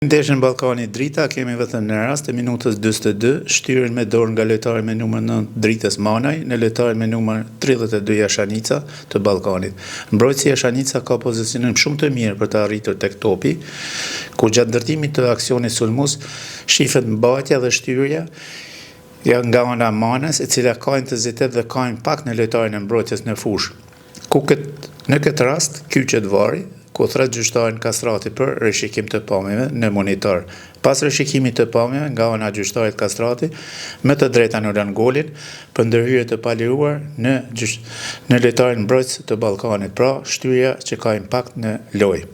Ndeshën Ballkani Drita kemi vetëm në rast të minutës 42 shtyrën me dorë nga lojtari me numër 9 Dritës Manaj në lojtarin me numër 32 Jashanica të Ballkanit. Mbrojtësi Jashanica ka pozicionin shumë të mirë për të arritur tek topi, ku gjatë ndërtimit të aksionit sulmues shifet mbajtja dhe shtyrja nga ana Manës, e cila ka intensitet dhe ka impakt në lojtarin e mbrojtjes në fushë. Në këtë rast kyçet vari, ku thret gjyqtarin Kastrati për rishikim të pamjeve në monitor. Pas rishikimit të pamjeve nga ana gjyqtarit Kastrati, me të drejtë anulan golin për ndërhyrje të paliruar në lojtarin mbrojtës të Ballkanit, pra shtyrja që ka impakt në lojë.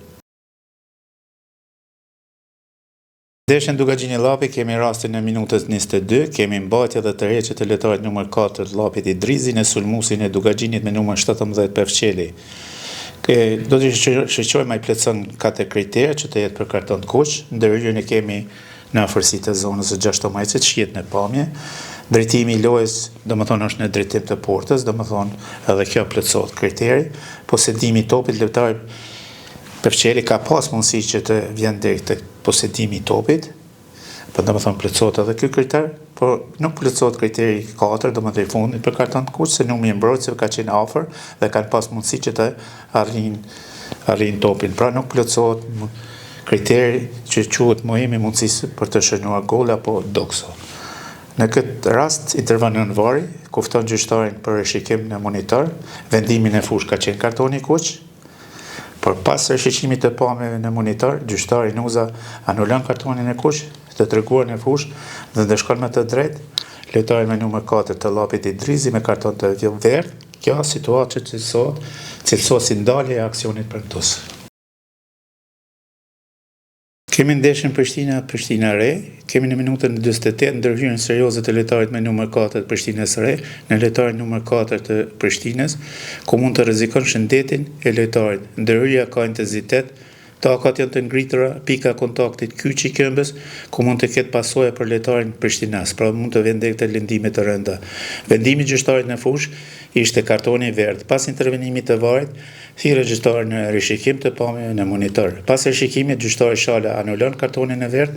Ndeshën Dugagjini Llapi kemi rastin në minutës 22, kemi mbajtje dhe tërheqje të lojtarit numër 4 të Llapit Idrizi në sulmuesin e Dugagjinit me numër 17 Pevçeli. Do të shqyrojmë ai plotson 4 kritere që të jetë për karton të kuq. Ndërhyrjen e kemi në afërsitë të zonës së 6 majcit, shihet në pamje. Drejtimi i lojës, domethënë është në drejtim të portës, domethënë edhe kjo plotësohet kriteri. Posedimi i topit, lojtari Pevçeli ka pas mundësi që të vjen deri tek posedimi i topit. Po domethënë plotësohet edhe ky kriter, por nuk plotësohet kriteri 4, domethënë i fundit për karton të kuq, se numri i mbrojtësve ka qenë afër dhe kanë pas mundësi që të arrin topin. Pra nuk plotësohet kriteri që quhet mohimi mundësisë për të shënuar gol apo dokso. Në këtë rast intervenon vari, kufton gjyqtarin për rishikim në monitor, vendimin e fushë ka qenë kartoni i kuq. Por pas rishikimit të pamjeve në monitor, gjyqtari Nuza anulon kartonin e kuq të treguar në fushë dhe ndeshkon me të drejtë lojtarin me numër 4 të Llapit Idrizi me karton të verdh. Kjo situatë që cilësohet si ndalje e aksionit përktos. Kemi ndeshën Prishtina Re, kemi në minutën 48 ndërhyrjen serioze të lojtarit me numër 4 të Prishtinës Re në lojtarin numër 4 të Prishtinës, ku mund të rrezikon shëndetin e lojtarit. Ndërhyrja ka intensitet, takat janë të ngritura, pika kontaktit kyçi këmbës, ku mund të ketë pasojë për lojtarin Prishtinas, pra mund të vjen deri te lëndime të rënda. Vendimi i gjyqtarit në fushë ishte kartoni i verdh. Pas intervenimit të varit, thirrë gjyqtari në rishikim të pamjeve në monitor. Pas rishikimit, gjyqtari Shala anulon kartonin e verdh,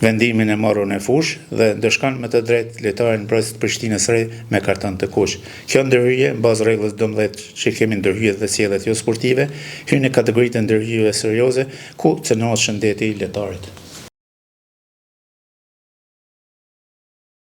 vendimin e marrur në fushë dhe ndeshkon me të drejtë lojtarin mbrojtës të Prishtinës Re me karton të kuq. Kjo ndërhyrje, mbaz rregullës 12 që kemi ndërhyrje dhe sjelljet jo sportive, hyn në kategoritë ndërhyrjeve serioze ku cënohet shëndeti i lojtarit.